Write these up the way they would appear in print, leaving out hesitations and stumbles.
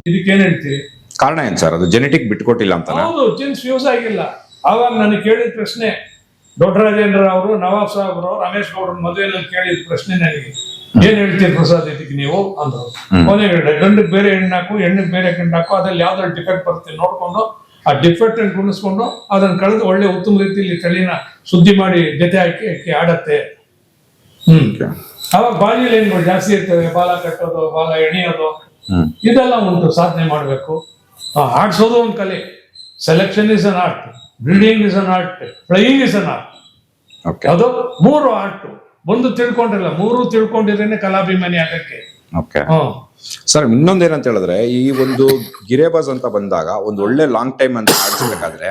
ಇದಕ್ಕೇನ್ ಹೇಳ್ತೀರಿ? ಕಾರಣ ಏನ್ ಸರ್? ಅದು ಜೆನೆಟಿಕ್ ಬಿಟ್ಕೊಟ್ಟಿಲ್ಲ ಅಂತ? ಹೌದು, ಜಿನ್ಸ್ ಯೂಸ್ ಆಗಿಲ್ಲ. ಆವಾಗ ನನಗೆ ಕೇಳಿದ ಪ್ರಶ್ನೆ ದೊಡ್ಡರಾಜೇಂದ್ರ ಅವರು, ನವಾಬ್ ಸಾಹೇಬ್ರು, ರಮೇಶ್ ಗೌಡ್ರ ಮದುವೆನಲ್ಲಿ ಕೇಳಿದ ಪ್ರಶ್ನೆ ನನಗೆ, ಏನ್ ಹೇಳ್ತೀರಿ ಪ್ರಸಾದ್ ಇದಕ್ಕೆ ನೀವು ಅಂದ್ರು. ಕೊನೆಗೆ ಗಂಡಕ್ಕೆ ಬೇರೆ ಹೆಣ್ಣಾಕು, ಹೆಣ್ಣಿಗೆ ಬೇರೆ ಗಂಡಾಕು, ಅದ್ರಲ್ಲಿ ಯಾವ್ದ್ರಲ್ಲಿ ಡಿಫೆಕ್ಟ್ ಬರುತ್ತೆ ನೋಡ್ಕೊಂಡು ಆ ಡಿಫೆಕ್ಟ್ ಅನ್ನು ಗುಣಿಸ್ಕೊಂಡು ಅದನ್ನ ಕಳೆದು ಒಳ್ಳೆ ಉತ್ತಮ ರೀತಿಯಲ್ಲಿ ತಳಿನ ಶುದ್ಧಿ ಮಾಡಿ ಜೊತೆ ಹಾಕಿ ಆಡತ್ತೆ. ಅವಾಗ ಬಾಲ್ಯಲೇನ್ಗಳು ಜಾಸ್ತಿ ಇರ್ತವೆ, ಬಾಲ ಕಟ್ಟೋದು, ಬಾಲ ಎಣಿಯೋದು, ಇದೆಲ್ಲ ಉಂಟು. ಸಾಧನೆ ಮಾಡ್ಬೇಕು. ಆಡ್ಸೋದು ಒಂದು ಕಲೆ. Selection is an art, breeding is an art, flying is an art. ಅದು 3 ಆರ್ಟ್. ಒಂದು ತಿಳ್ಕೊಂಡಿಲ್ಲ, 3 ತಿಳ್ಕೊಂಡಿರೇನೆ ಕಲಾಭಿಮಾನಿ ಆಗಕ್ಕೆ. ಸರ್ ಇನ್ನೊಂದೇನಂತ ಹೇಳಿದ್ರೆ, ಈ ಒಂದು ಗಿರೇಬಾಜ್ ಅಂತ ಬಂದಾಗ ಒಂದು ಒಳ್ಳೆ ಲಾಂಗ್ ಟೈಮ್ ಅಂತ ಆಡಿಸ್ಬೇಕಾದ್ರೆ,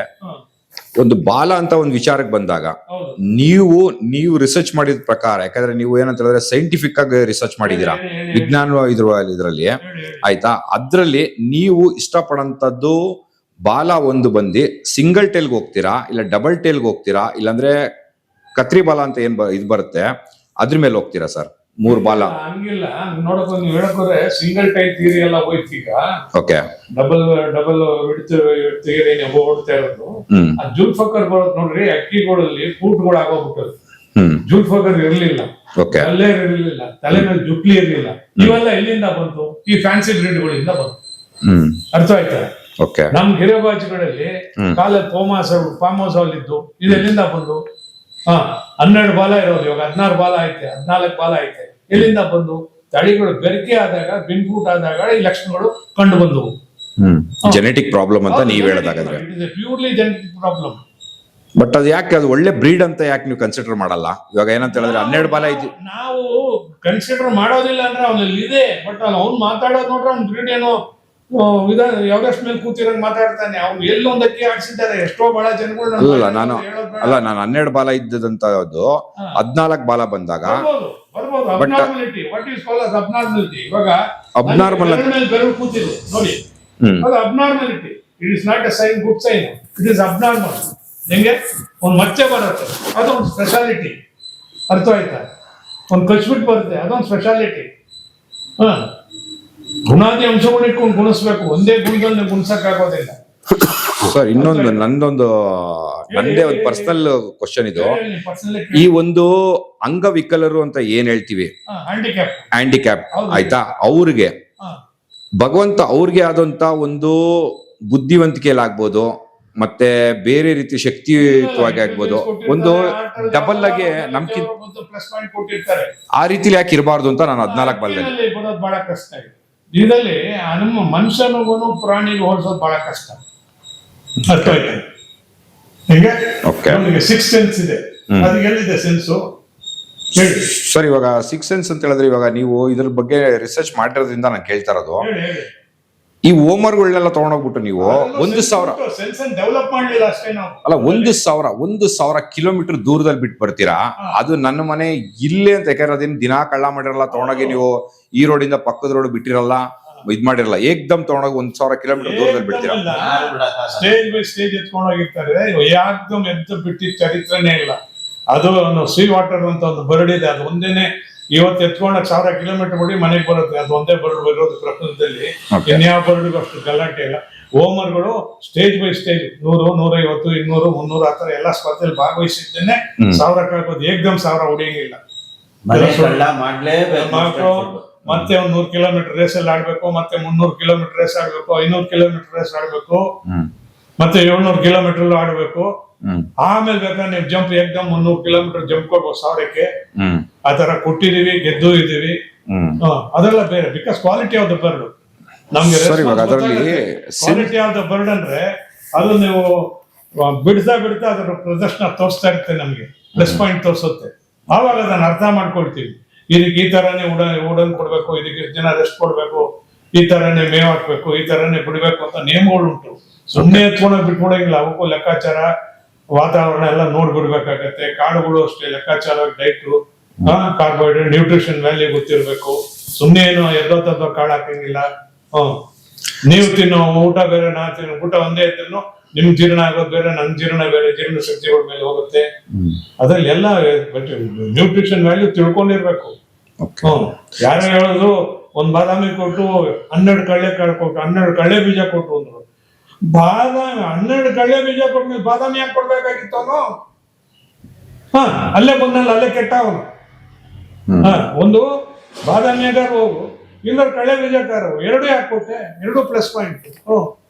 ಒಂದು ಬಾಲ ಅಂತ ಒಂದು ವಿಚಾರಕ್ಕೆ ಬಂದಾಗ ನೀವು ರಿಸರ್ಚ್ ಮಾಡಿದ ಪ್ರಕಾರ, ಯಾಕಂದ್ರೆ ನೀವು ಏನಂತ ಹೇಳಿದ್ರೆ ಸೈಂಟಿಫಿಕ್ ಆಗಿ ರಿಸರ್ಚ್ ಮಾಡಿದೀರಾ, ವಿಜ್ಞಾನ ಇದ್ರಲ್ಲಿ ಆಯ್ತಾ, ಅದ್ರಲ್ಲಿ ನೀವು ಇಷ್ಟಪಡಂತದ್ದು ಬಾಲ ಒಂದು ಬಂದು ಸಿಂಗಲ್ ಟೇಲ್ಗೆ ಹೋಗ್ತೀರಾ, ಇಲ್ಲ ಡಬಲ್ ಟೇಲ್ಗೆ ಹೋಗ್ತೀರಾ, ಇಲ್ಲಾಂದ್ರೆ ಕತ್ರಿ ಬಾಲ ಅಂತ ಏನ್ ಇದು ಬರುತ್ತೆ ಅದ್ರ ಮೇಲೆ ಹೋಗ್ತೀರಾ ಸರ್? 3 ಬಾಲ ಹಂಗಿಲ್ಲ ನೋಡಕ್, ನೀವು ಹೇಳಕ್ಕೋದ್ರೆ ಸಿಂಗಲ್ ಟೈಲ್ ಥಿಯರಿ ಎಲ್ಲ ಹೋಯ್ತು. ಈಗ ಡಬಲ್ ಥಿಯರಿ ಓಡ್ತಾ ಇರೋದು. ಆ ಜುಲ್ಫಕರ್ ಬರೋದು ನೋಡ್ರಿ, ಅಕ್ಕಿಗಳಲ್ಲಿ ಫೂಟ್ಗಳು ಆಗೋಗ್ಬಿಟ್ಟದು. ಜುಲ್ಫಕರ್ ಇರ್ಲಿಲ್ಲ, ಅಲ್ಲೇ ಇರ್ಲಿಲ್ಲ, ತಲೆ ಮೇಲೆ ಜುಟ್ಲಿ ಇರ್ಲಿಲ್ಲ. ಇವೆಲ್ಲ ಎಲ್ಲಿಂದ ಬಂತು? ಈ ಫ್ಯಾನ್ಸಿ ಬ್ರೀಡ್ಗಳಿಂದ ಬಂತು. ಅರ್ಥ ಆಯ್ತಾ? ನಮ್ ಗಿರೇಬಾಜ್ಗಳಲ್ಲಿ ಕಾಲಲ್ಲಿ ಫಾರ್ಮ್ ಹೌಸ್ ಅಲ್ಲಿ ಇದ್ದು, ಇದೆಲ್ಲಿಂದ ಬಂದು 12 ಬಾಲ ಇರೋದು ಇವಾಗ 16 ಬಾಲ ಐತೆ, 14 ಬಾಲ ಐತೆ. ಎಲ್ಲಿಂದ ಬಂದು? ತಳಿಗಳು ಬೆರಕೆ ಆದಾಗ, ಬಿನ್ಫೂಟ್ ಆದಾಗ ಈ ಲಕ್ಷಣಗಳು ಕಂಡು ಬಂದವು. ಜೆನೆಟಿಕ್ ಪ್ರಾಬ್ಲಮ್ ಅಂತ ನೀವ್ ಹೇಳೋದಾದ್ರೆ ಪ್ಯೂರ್ಲಿ ಜೆನೆಟಿಕ್ ಪ್ರಾಬ್ಲಮ್. ಬಟ್ ಅದು ಯಾಕೆ ಅದು ಒಳ್ಳೆ ಬ್ರೀಡ್ ಅಂತ ಯಾಕೆ ನೀವು ಕನ್ಸಿಡರ್ ಮಾಡಲ್ಲ? ಇವಾಗ ಏನಂತ ಹೇಳಿದ್ರೆ 12 ಬಾಲ ಐತಿ, ನಾವು ಕನ್ಸಿಡರ್ ಮಾಡೋದಿಲ್ಲ ಅಂದ್ರೆ ಅವನಲ್ಲಿ ಇದೆ. ಬಟ್ ಅವ್ನು ಮಾತಾಡೋದು ನೋಡ್ರೆ ಅವ್ನ ಬ್ರೀಡ್ ಏನೋ ಎವರೆಸ್ಟ್ ಮೇಲೆ ಕೂತಿರಂಗ್ ಮಾತಾಡ್ತಾನೆ. ಅವ್ನು ಎಲ್ಲೊಂದಕ್ಕೆ ಆಡ್ಸಿದ್ದಾರೆ ಎಷ್ಟೋ ಬಹಳ ಜನಗಳು. ನಾನು 12 ಬಾಲ ಇದ್ದದಂತದ್ದು 14 ಬಾಲ ಬಂದಾಗ ಅಬ್ನಾರ್ಮಲ್ ಕೂತಿದೆ ನೋಡಿ, ಅದು abnormality. It is not a sign, good sign. It is abnormal. ಹೆಂಗೆ ಒಂದ್ ಮಚ್ಚೆ ಬರುತ್ತೆ, ಅದೊಂದು ಸ್ಪೆಷಾಲಿಟಿ. ಅರ್ಥ ಆಯ್ತಾ? ಒಂದ್ ಕಚ್ಬಿಟ್ಟು ಬರುತ್ತೆ, ಅದೊಂದು ಸ್ಪೆಷಾಲಿಟಿ. ಗುಣಾದಿ ಅಂಶಗಳು ಇಟ್ಕೊಂಡು ಗುಣಿಸ್ಬೇಕು, ಒಂದೇ ಗುಣದಲ್ಲಿ ಗುಣಿಸಕ್ ಆಗೋದಿಲ್ಲ. ಸರ್ ಇನ್ನೊಂದು ನಂದೇ ಒಂದು ಪರ್ಸನಲ್ ಕ್ವಶನ್ ಇದು. ಈ ಒಂದು ಅಂಗವಿಕಲರು ಅಂತ ಏನ್ ಹೇಳ್ತೀವಿ, ಹ್ಯಾಂಡಿಕ್ಯಾಪ್ ಆಯ್ತಾ, ಅವ್ರಿಗೆ ಭಗವಂತ ಅವ್ರಿಗೆ ಆದಂತ ಒಂದು ಬುದ್ಧಿವಂತಿಕೆಯಲ್ಲಾಗ್ಬೋದು, ಮತ್ತೆ ಬೇರೆ ರೀತಿ ಶಕ್ತಿಯುತವಾಗಿ ಆಗ್ಬೋದು, ಒಂದು ಡಬಲ್ ಆಗಿ ನಮ್ಕಿಂತ ಆ ರೀತಿಲಿ ಯಾಕೆ ಇರಬಾರ್ದು ಅಂತ ನಾನು 14 ಬಾಲದಲ್ಲಿ ಬರೋದು ಬಹಳ ಕಷ್ಟ ಇದೆ. ಇದರಲ್ಲಿ ನಮ್ಮ ಮನುಷ್ಯನಿಗೂ ಪ್ರಾಣಿಗೆ ಹೋಲಿಸೋದು ಬಹಳ ಕಷ್ಟ. ಅರ್ಥ ಆಯ್ತಾ? ಹೇಗೆ ನಮಗೆ 6th ಸೆನ್ಸ್ ಇದೆ, ಅದಕ್ಕೆ ಎಲ್ಲಿದೆ ಸೆನ್ಸು? ಸರ್ ಇವಾಗ 6th ಸೆನ್ಸ್ ಅಂತ ಹೇಳಿದ್ರೆ, ಇವಾಗ ನೀವು ಇದ್ರ ಬಗ್ಗೆ ರಿಸರ್ಚ್ ಮಾಡಿರೋದ್ರಿಂದ ನಾನು ಕೇಳ್ತಾ ಇರೋದು, ಈ ಹೋಮ್ವರ್ಕ್ಗಳನ್ನೆಲ್ಲ ತಗೊಂಡೋಗ್ಬಿಟ್ಟು ನೀವು 1,000 ಡೆವಲಪ್ ಮಾಡಲಿಲ್ಲ ಅಷ್ಟೇ ನಾವು. ಅಲ್ಲ, 1,000 ಕಿಲೋಮೀಟರ್ ದೂರದಲ್ಲಿ ಬಿಟ್ಟು ಬರ್ತೀರಾ. ಅದು ನನ್ನ ಮನೆ ಇಲ್ಲೇ ಅಂತ, ಯಾಕಂದ್ರೆ ಅದೇನು ದಿನಾ ಕಳ್ಳ ಮಾಡಿರಲ್ಲ. ತಗೊಂಡೋಗಿ ನೀವು ಈ ರೋಡಿಂದ ಪಕ್ಕದ ರೋಡ್ ಬಿಟ್ಟಿರಲ್ಲ, ಇದ್ ಮಾಡಿರಲ್ಲ, ಏಕ್ದಮ್ ತಗೊಂಡೋಗಿ 1,000 ಕಿಲೋಮೀಟರ್ ದೂರದಲ್ಲಿ ಬಿಡ್ತೀರಾ. ಸ್ಟೇಜ್ ಬೈ ಸ್ಟೇಜ್ ಎತ್ಕೊಂಡೋಗಿರ್ತಾರೆ, ಯಾಕ್ದಮ್ ಎದ್ದು ಬಿಟ್ಟಿದ್ದ ಚರಿತ್ರೆನೇ ಇಲ್ಲ. ಅದು ಸೀ ವಾಟರ್ ಅಂತ ಒಂದು ಬರ್ಡ್ ಇದೆ, ಅದು ಒಂದೇನೆ ಇವತ್ತು ಎತ್ಕೊಂಡಾಗ 1000 ಕಿಲೋಮೀಟರ್ ಬಿಡಿ ಮನೆಗೆ ಬರುತ್ತೆ. ಅದು ಒಂದೇ ಬರ್ಡ್ ಬರೋದು ಪ್ರಪಂಚದಲ್ಲಿ, ಇನ್ಯಾವ ಬರ್ಡ್ಗೂ ಅಷ್ಟು ಗಲಾಟೆ ಇಲ್ಲ. ಹೋಮರ್ಗಳು ಸ್ಟೇಜ್ ಬೈ ಸ್ಟೇಜ್ 100, 150, 200, 300 ಆತರ ಎಲ್ಲ ಸ್ಪರ್ಧೆಯಲ್ಲಿ ಭಾಗವಹಿಸಿದ್ದೇನೆ. 1000 ಕಾಕೋದು ಏಕ್ದಮ್ 1000 ಹೊಡಿಯಂಗಿಲ್ಲ. ಮತ್ತೆ 100 ಕಿಲೋಮೀಟರ್ ರೇಸ್ ಅಲ್ಲಿ ಆಡ್ಬೇಕು, ಮತ್ತೆ 300 ಕಿಲೋಮೀಟರ್ ರೇಸ್ ಆಡ್ಬೇಕು, 500 ಕಿಲೋಮೀಟರ್ ರೇಸ್ ಆಡ್ಬೇಕು, ಮತ್ತೆ 700 ಕಿಲೋಮೀಟರ್ ಆಡ್ಬೇಕು. ಆಮೇಲೆ ಬೇಕಾದ್ರೆ ನೀವು ಜಂಪ್ ಏಕ್ದಮ್ 300 ಕಿಲೋಮೀಟರ್ ಜಂಪ್ ಕೊಡ್ಬೋದು 1000ಕ್ಕೆ. ಆತರ ಕೊಟ್ಟಿದೀವಿ, ಗೆದ್ದು ಇದೀವಿ. ಅದೆಲ್ಲ ಬೇರೆ. Because quality of the bird ನಮ್ಗೆ ಕ್ವಾಲಿಟಿ ಆಫ್ ದ ಬರ್ಡ್ ಅಂದ್ರೆ, ಅದು ನೀವು ಬಿಡ್ತಾ ಅದರ ಪ್ರದರ್ಶನ ತೋರಿಸ್ತಾ ಇರುತ್ತೆ, ನಮ್ಗೆ ಪ್ಲಸ್ ಪಾಯಿಂಟ್ ತೋರಿಸುತ್ತೆ. ಆವಾಗ ಅದನ್ನ ಅರ್ಥ ಮಾಡ್ಕೊಳ್ತೀವಿ. ಇದಕ್ಕೆ ಈ ತರನೇ ಉಡನ್ ಕೊಡ್ಬೇಕು, ಇದಕ್ಕೆ ಇಷ್ಟು ಜನ ರೆಸ್ಟ್ ಕೊಡ್ಬೇಕು, ಈ ತರನೇ ಮೇವ್ ಹಾಕ್ಬೇಕು, ಈ ತರನೇ ಬಿಡ್ಬೇಕು ಅಂತ ನೇಮಗಳು ಉಂಟು. ಸುಮ್ಮನೆ ಎತ್ಕೊಂಡೋಗಿ ಬಿಟ್ಕೊಡಂಗಿಲ್ಲ. ಅವಕ್ಕೂ ಲೆಕ್ಕಾಚಾರ, ವಾತಾವರಣ ಎಲ್ಲ ನೋಡ್ಬಿಡ್ಬೇಕಾಗತ್ತೆ. ಕಾಡುಗಳು ಅಷ್ಟೇ ಲೆಕ್ಕಾಚಾರ, ಡೈಟು, ಕಾರ್ಬೋಹೈಡ್ರೇಟ್, ನ್ಯೂಟ್ರಿಷನ್ ವ್ಯಾಲ್ಯೂ ಗೊತ್ತಿರ್ಬೇಕು. ಸುಮ್ಮನೆ ಏನು ಎದ್ದೋ ಕಾಳು ಹಾಕಂಗಿಲ್ಲ. ನೀವು ತಿನ್ನೋ ಊಟ ಬೇರೆ, ನಾ ತಿನ್ನೋ ಊಟ ಒಂದೇ ಇದ್ರು ನಿಮ್ಗೆ ಜೀರ್ಣ ಆಗೋದು ಬೇರೆ, ನನ್ ಜೀರ್ಣ ಬೇರೆ, ಜೀರ್ಣ ಶಕ್ತಿಗಳ ಮೇಲೆ ಹೋಗುತ್ತೆ. ಅದ್ರಲ್ಲಿ ಎಲ್ಲ ನ್ಯೂಟ್ರಿಷನ್ ವ್ಯಾಲ್ಯೂ ತಿಳ್ಕೊಂಡಿರ್ಬೇಕು. ಯಾರು ಹೇಳೋದು ಒಂದ್ ಬಾದಾಮಿ ಕೊಟ್ಟು 12 ಕಳ್ಳೆಕಾಳು ಕೊಟ್ಟು 12 ಕಳ್ಳೆ ಬೀಜ ಕೊಟ್ಟು ಅಂದ್ರು. ಬಾದಾಮಿ 12 ಕಳ್ಳೆ ಬೀಜ ಕೊಟ್ಮೇಲೆ ಬಾದಾಮಿ ಯಾಕೆ ಕೊಡ್ಬೇಕಾಗಿತ್ತು ಅವನು? ಅಲ್ಲೇ ಬಂದಲ್ಲ, ಅಲ್ಲೇ ಕೆಟ್ಟ ಅವನು. ಒಂದು ಬಾದಾಮಿಯಾಗಾರ ಹೋಗು, ಇಲ್ಲ ಕಳ್ಳೆ ಬೀಜಕಾರ ಎರಡು ಯಾಕೆ ಕೊಟ್ಟೆ? ಎರಡು ಪ್ಲಸ್ ಪಾಯಿಂಟ್.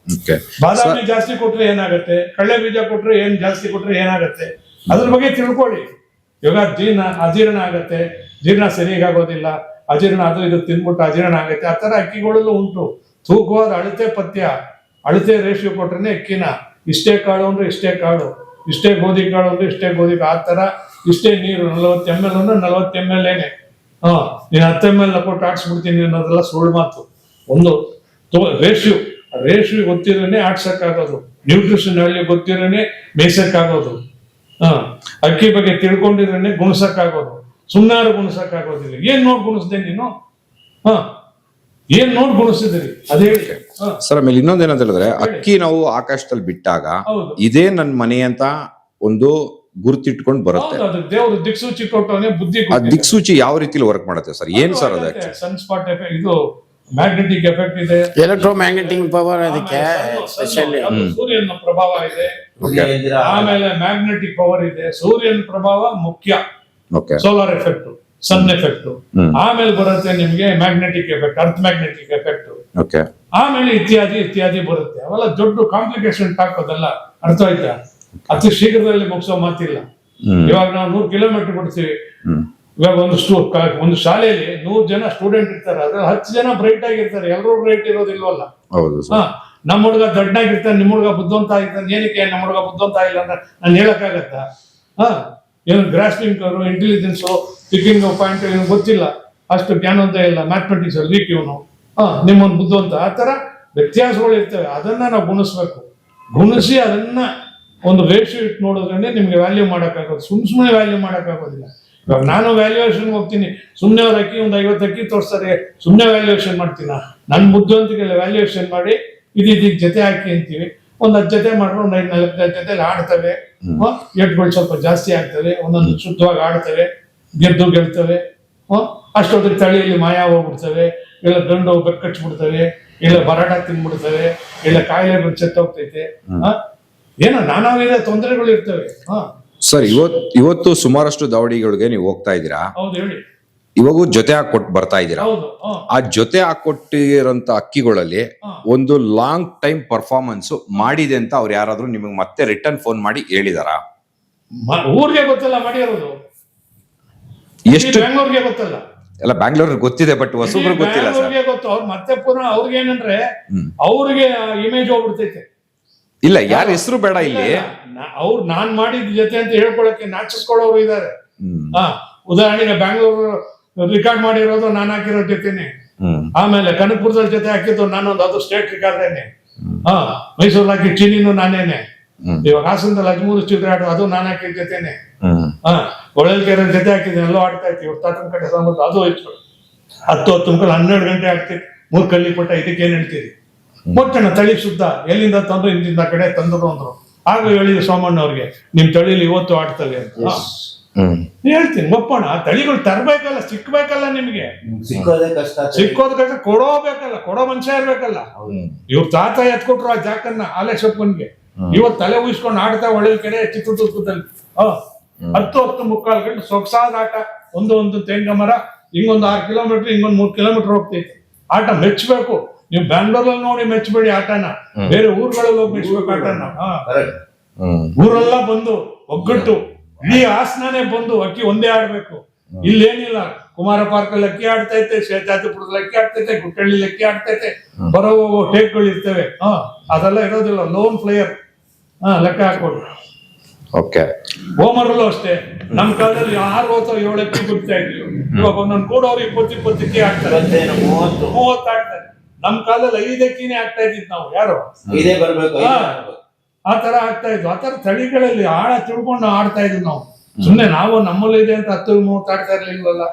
ಬಾದಾಮಿ ಜಾಸ್ತಿ ಕೊಟ್ರೆ ಏನಾಗತ್ತೆ, ಕಳ್ಳೆ ಬೀಜ ಕೊಟ್ರೆ ಏನ್ ಜಾಸ್ತಿ ಕೊಟ್ರೆ ಏನಾಗತ್ತೆ, ಅದ್ರ ಬಗ್ಗೆ ತಿಳ್ಕೊಳ್ಳಿ. ಇವಾಗ ಅಜೀರ್ಣ ಆಗತ್ತೆ, ಜೀರ್ಣ ಸರಿಯಾಗೋದಿಲ್ಲ, ಅಜೀರ್ಣ ಅದು ಇದು ತಿನ್ಬಿಟ್ಟು ಅಜೀರ್ಣ ಆಗತ್ತೆ. ಆ ತರ ಅಕ್ಕಿಗಳಲ್ಲೂ ಉಂಟು. ತೂಕವಾದ ಅಳತೆ ಪಥ್ಯ, ಅಳತೆ ರೇಷಿಯೋ ಕೊಟ್ರೆ ಅಕ್ಕಿನ ಇಷ್ಟೇ ಕಾಳು ಅಂದ್ರೆ ಇಷ್ಟೇ ಕಾಳು, ಇಷ್ಟೇ ಗೋಧಿ ಕಾಳು ಅಂದ್ರೆ ಇಷ್ಟೇ ಗೋಧಿ, ಆ ತರ ಇಷ್ಟೇ ನೀರು 40 ml ಅಂದ್ರೆ 40 ml ನೀನ್ 10 ml ಕೊಟ್ಟು ಆಡ್ಸ್ಬಿಡ್ತೀನಿ ಅನ್ನೋದೆಲ್ಲ ಸುಳ್ಳು ಮಾತು. ಒಂದು ರೇಷಿಯೋ ಗೊತ್ತಿರೋನೆ ಆಡ್ಸಕ್ಕಾಗೋದು, ನ್ಯೂಟ್ರಿಷನ್ ಹೇಳಿ ಗೊತ್ತಿರೋನೆ ಮೇಯ್ಸಕ್ಕಾಗೋದು, ಅಕ್ಕಿ ಬಗ್ಗೆ ತಿಳ್ಕೊಂಡಿರೋನೆ ಗುಣಸಕ್ಕಾಗೋದು, ಸುಮ್ಮನಾರು ಗುಣಸಕ್ಕಾಗೋದಿಲ್ಲ. ಏನ್ ನೋಡ್ ಗುಣಿಸ್ದೆ ನೀನು? ಏನ್ ನೋಡ್ ಗುಣಿಸಿದ್ರಿ ಅದೇ ಹೇಳಿ ಸರ್. ಆಮೇಲೆ ಇನ್ನೊಂದೇನಂತ ಹೇಳಿದ್ರೆ, ಅಕ್ಕಿ ನಾವು ಆಕಾಶದಲ್ಲಿ ಬಿಟ್ಟಾಗ ಇದೇ ನನ್ನ ಮನೆ ಅಂತ ಒಂದು ಗುರುತಿಟ್ಕೊಂಡು ಬರುತ್ತೆ. ದೇವ್ರು ದಿಕ್ಸೂಚಿ ಕೊಟ್ಟವನೇ ಬುದ್ಧಿ. ಆ ದಿಕ್ಸೂಚಿ ಯಾವ ರೀತಿಲಿ ವರ್ಕ್ ಮಾಡುತ್ತೆ ಸರ್? ಏನ್ ಸರ್ ಅದು? ಸನ್ಸ್ಪಾಟ್ ಎಫೆಕ್ಟ್, ಇದು ಮ್ಯಾಗ್ನೆಟಿಕ್ ಎಫೆಕ್ಟ್ ಇದೆ, ಎಲೆಕ್ಟ್ರೋಮ್ಯಾಗ್ನೆಟಿಕ್ ಪವರ್, ಅದಕ್ಕೆ ಸ್ಪೆಷಲಿ ಸೂರ್ಯನ ಪ್ರಭಾವ ಇದೆ, ಆಮೇಲೆ ಮ್ಯಾಗ್ನೆಟಿಕ್ ಪವರ್ ಇದೆ. ಸೂರ್ಯನ ಪ್ರಭಾವ ಮುಖ್ಯ, ಸೋಲಾರ್ ಎಫೆಕ್ಟ್, ಸನ್ ಎಫೆಕ್ಟ್, ಆಮೇಲೆ ಬರುತ್ತೆ ನಿಮ್ಗೆ magnetic effect, earth magnetic effect, ಆಮೇಲೆ ಇತ್ಯಾದಿ ಬರುತ್ತೆ. ಅವೆಲ್ಲ ದೊಡ್ಡ ಕಾಂಪ್ಲಿಕೇಶನ್ ಹಾಕೋದಲ್ಲ, ಅರ್ಥ ಆಯ್ತಾ? ಅತಿ ಶೀಘ್ರದಲ್ಲಿ ಮುಗಿಸೋ ಮಾತಿಲ್ಲ. ಇವಾಗ ನಾವು 100 ಕಿಲೋಮೀಟರ್ ಬಿಡ್ತೀವಿ. ಇವಾಗ ಒಂದು ಶಾಲೆಯಲ್ಲಿ 100 ಜನ ಸ್ಟೂಡೆಂಟ್ ಇರ್ತಾರೆ, ಅದ್ರಲ್ಲಿ 10 ಜನ ಬ್ರೈಟ್ ಆಗಿರ್ತಾರೆ, ಎಲ್ಲರೂ ಬ್ರೈಟ್ ಇರೋದಿಲ್ವಲ್ಲ. ನಮ್ಮ ಹುಡುಗ ದೊಡ್ಡಾಗಿರ್ತಾನೆ, ನಿಮ್ಮ ಹುಡುಗ ಬುದ್ಧಿವಂತ ಆಗಿರ್ತಾನೆ. ಏನಕ್ಕೆ ನಮ್ಮ ಹುಡುಗ ಬುದ್ಧಿವಂತ ಆಗಿಲ್ಲ ಅಂತ ನಾನು ಹೇಳಕ್ಕಾಗತ್ತಾ? ಏನು grasping power, intelligence, picking point ಗೊತ್ತಿಲ್ಲ, ಅಷ್ಟು ಜ್ಞಾನವಂತ ಇಲ್ಲ, ಮ್ಯಾಥಮೆಟಿಕ್ಸ್ ಅಲ್ಲಿ ವೀಕ್ ಇವನು, ನಿಮ್ಮೊಂದು ಬುದ್ಧಿವಂತ. ಆ ತರ ವ್ಯತ್ಯಾಸಗಳು ಇರ್ತವೆ, ಅದನ್ನ ನಾವು ಗುಣಿಸ್ಬೇಕು. ಗುಣಿಸಿ ಅದನ್ನ ಒಂದು ರೇಷಿಯೋ ಇಟ್ಟು ನೋಡೋದ್ರಿಂದ ನಿಮ್ಗೆ ವ್ಯಾಲ್ಯೂ ಮಾಡೋಕ್ಕಾಗೋದು. ಸುಮ್ಮನೆ ವ್ಯಾಲ್ಯೂ ಮಾಡೋಕ್ಕಾಗೋದಿಲ್ಲ. ಇವಾಗ ನಾನು ವ್ಯಾಲ್ಯೂಯೇಷನ್ ಹೋಗ್ತೀನಿ, ಸುಮ್ಮನೆ ಅವ್ರ ಅಕ್ಕಿ ಒಂದು 50 ಅಕ್ಕಿ ತೋರಿಸ್ತಾರೆ, ಸುಮ್ಮನೆ ವ್ಯಾಲ್ಯೂಯೇಷನ್ ಮಾಡ್ತೀನ? ನನ್ನ ಬುದ್ಧಿವಂತಿಗೆ ವ್ಯಾಲ್ಯೂಯೇಷನ್ ಮಾಡಿ ಇದಕ್ಕೆ ಜೊತೆ ಹಾಕಿ ಅಂತೀವಿ. ಒಂದು 10 ಜೊತೆ ಮಾಡ್ರೆ ಒಂದು 5-4 ಜೊತೆಲಿ ಆಡ್ತವೆ, ಏಟ್ಗಳು ಸ್ವಲ್ಪ ಜಾಸ್ತಿ ಆಗ್ತವೆ, ಒಂದೊಂದು ಶುದ್ಧವಾಗಿ ಆಡ್ತವೆ, ಗೆಲ್ತವೆ. ಅಷ್ಟೊತ್ತಿಗೆ ತಳಿಯಲ್ಲಿ ಮಾಯ ಹೋಗ್ಬಿಡ್ತವೆ, ಇಲ್ಲ ಗಂಡು ಬೆಕ್ಕಚ್ಬಿಡ್ತವೆ, ಇಲ್ಲ ಬರಾಟ ತಿನ್ಬಿಡ್ತವೆ, ಇಲ್ಲ ಕಾಯಿಲೆ ಬಂದು ಚೆತ್ತೋಗ್ತೈತೆ. ಏನೋ ನಾನಾ ವಿಧ ತೊಂದರೆಗಳು ಇರ್ತವೆ. ಸರ್, ಇವತ್ತು ಸುಮಾರಷ್ಟು ದಾವಡಿಗಳಿಗೆ ನೀವು ಹೋಗ್ತಾ ಇದ್ದೀರಾ. ಹೌದು, ಹೇಳಿ. ಇವಾಗೂ ಜೊತೆ ಹಾಕೊಟ್ಟು ಬರ್ತಾ ಇದ್ದೀರಾ. ಆ ಜೊತೆ ಹಾಕೊಟ್ಟಿರೋಂತ ಅಕ್ಕಿಗಳಲ್ಲಿ ಒಂದು ಲಾಂಗ್ ಟೈಮ್ ಪರ್ಫಾರ್ಮೆನ್ಸ್ ಮಾಡಿದೆ ಅಂತ ಅವ್ರು ಯಾರಾದ್ರೂ ನಿಮಗೆ ಮತ್ತೆ ರಿಟರ್ನ್ ಫೋನ್ ಮಾಡಿ ಹೇಳಿದಾರ? ಊರಿಗೆ ಗೊತ್ತಲ್ಲ ಮಾಡಿರೋದು, ಎಷ್ಟು ಬೆಂಗಳೂರಿಗೆ ಗೊತ್ತಲ್ಲ. ಎಲ್ಲ ಬ್ಯಾಂಗ್ಳೂರ್ ಗೊತ್ತಿದೆ, ಬಟ್ ಹೊಸಬ್ರು ಗೊತ್ತಿಲ್ಲ ಸರ್. ಗೊತ್ತು. ಅವ್ರು ಮತ್ತೆ ಪುನಃ ಅವ್ರಿಗೆ ಏನಂದ್ರೆ ಅವ್ರಿಗೆ ಇಮೇಜ್ ಹೋಗ್ಬಿಡ್ತೈತೆ. ಇಲ್ಲ, ಯಾರ ಹೆಸರು ಬೇಡ ಇಲ್ಲಿ. ಅವ್ರು ನಾನ್ ಮಾಡಿದ ಜೊತೆ ಅಂತ ಹೇಳ್ಕೊಳಕ್ಕೆ ನಾಚಿಸ್ಕೊಳ್ಳೋರು ಇದಾರೆ. ಉದಾಹರಣೆಗೆ ಬ್ಯಾಂಗ್ಳೂರು ರಿಕಾರ್ಡ್ ಮಾಡಿರೋದು ನಾನು ಹಾಕಿರೋ ಜೊತೆನೆ, ಆಮೇಲೆ ಕನಕಪುರದಲ್ಲಿ ಜೊತೆ ಹಾಕಿದ್ದು ನಾನೊಂದು, ಅದು ಸ್ಟೇಟ್ ರಿಕಾರ್ಡೇನೆ. ಮೈಸೂರಲ್ಲಿ ಹಾಕಿ ಚೀನಿನೂ ನಾನೇನೆ. ಇವಾಗ ಹಾಸನದಲ್ಲಿ 13 ಚಿತ್ರ ಆಡೋದು ಅದು ನಾನು ಹಾಕಿದ ಜೊತೆನೆ. ಹೊಳಲ್ಕೆರೆ ಜೊತೆ ಹಾಕಿದ್ದೀನಿ, ಎಲ್ಲೋ ಆಡ್ತಾ ಇರ್ತೀವಿ. ತಾತನ ಕಡೆ ಸಂಬಂಧ ಅದು ಹೋಯ್ತು. 10 ಮುಖಲ್ 12 ಗಂಟೆ ಆಗ್ತೈತಿ. 3 ಕಲ್ಲಿ ಕೊಟ್ಟ, ಇದಕ್ಕೆ ಏನ್ ಹೇಳ್ತೀರಿ? ಮೊಟ್ಟಣ ತಳಿ ಶುದ್ಧ, ಎಲ್ಲಿಂದ ತಂದ್ರು, ಇಂದಿಂದ ಕಡೆ ತಂದ್ರು ಅಂದ್ರು. ಆಗ ಹೇಳಿದ್ರು ಸೋಮಣ್ಣ ಅವ್ರಿಗೆ, ನಿಮ್ ತಳಿಲಿ ಇವತ್ತು ಆಡ್ತವೆ ಅಂತ. ಹೇಳ್ತೀನಿ, ಒಪ್ಪೋಣ. ತಳಿಗಳು ತರ್ಬೇಕಲ್ಲ, ಸಿಕ್ಬೇಕಲ್ಲ. ನಿಮ್ಗೆ ಸಿಕ್ಕೋದು ಕಷ್ಟ, ಕೊಡೋಬೇಕಲ್ಲ, ಕೊಡೋ ಮನುಷ್ಯ ಇರ್ಬೇಕಲ್ಲ. ಇವ್ರ ತಾತ ಎತ್ಕೊಟ್ರು ಆ ಜಾಕನ್ನ ಆಲೇಶಪ್ಪನ್ಗೆ. ಇವತ್ತು ತಲೆ ಉಯಿಸ್ಕೊಂಡು ಆಡ್ತಾ ಒಳ್ಳೆ ಕಡೆ ಚಿತ್ರದುರ್ಗದಲ್ಲಿ 10 ಮುಕ್ಕಾಲು ಗಂಟೆ ಸೊಗಸಾದ ಆಟ. ಒಂದು ತೆಂಗ ಮರ, ಹಿಂಗೊಂದು 6 ಕಿಲೋಮೀಟರ್, ಹಿಂಗೊಂದು 3 ಕಿಲೋಮೀಟರ್ ಹೋಗ್ತೈತೆ. ಆಟ ಮೆಚ್ಚಬೇಕು. ನೀವು ಬ್ಯಾಂಗ್ಳೂರಲ್ಲಿ ನೋಡಿ ಮೆಚ್ಚಬೇಡಿ ಆಟನ, ಬೇರೆ ಊರುಗಳಲ್ಲಿ ಹೋಗಿ ಮೆಚ್ಚಬೇಕು ಆಟನ. ಊರೆಲ್ಲ ಬಂದು ಒಗ್ಗಟ್ಟು, ಇಡೀ ಹಾಸನೇ ಬಂದು ಅಕ್ಕಿ ಒಂದೇ ಆಡ್ಬೇಕು. ಇಲ್ಲೇನಿಲ್ಲ, ಕುಮಾರ ಪಾರ್ಕ್ ಅಲ್ಲಿ ಅಕ್ಕಿ ಆಡ್ತೈತೆ, ಶೇಷಾದ್ರಿಪುರದಲ್ಲಿ ಅಕ್ಕಿ ಆಡ್ತೈತೆ, ಗುಟ್ಟಳ್ಳಿ ಅಕ್ಕಿ ಆಡ್ತೈತೆ, ಬರೋ ಟೇಕ್ಗಳು ಇರ್ತವೆ. ಅದೆಲ್ಲ ಇರೋದಿಲ್ಲ. ಲೋನ್ ಪ್ಲೇಯರ್ ಲೆಕ್ಕ ಹಾಕೊಡು. ಹೋಮರಲ್ಲೂ ಅಷ್ಟೇ. ನಮ್ ಕಾಲದಲ್ಲಿ 6 ಅಥವಾ 7 ಅಕ್ಕಿ ಬಿಡ್ತಾ ಇದ್ವಿ. ಇವಾಗ ಒಂದೊಂದು ಕೂಡ ಅವ್ರು 20 ಅಕ್ಕಿ ಆಡ್ತಾರೆ, 30 ಆಡ್ತಾರೆ. ನಮ್ ಕಾಲದಲ್ಲಿ 5 ಅಕ್ಕಿನೇ ಆಗ್ತಾ ಇದ್ದಿದ್ ನಾವು. ಯಾರು ಆ ತರ ಆಗ್ತಾ ಇದ್ವು. ಆ ತರ ತಳಿಗಳಲ್ಲಿ ಆಳ ತಿಳ್ಕೊಂಡು ಆಡ್ತಾ ಇದ್ವಿ ನಾವು. ಸುಮ್ನೆ ನಾವು ನಮ್ಮಲ್ಲಿ ಇದೆ ಅಂತ 10-30 ಆಡ್ತಾ ಇರ್ಲಿಲ್ವಲ್ಲ.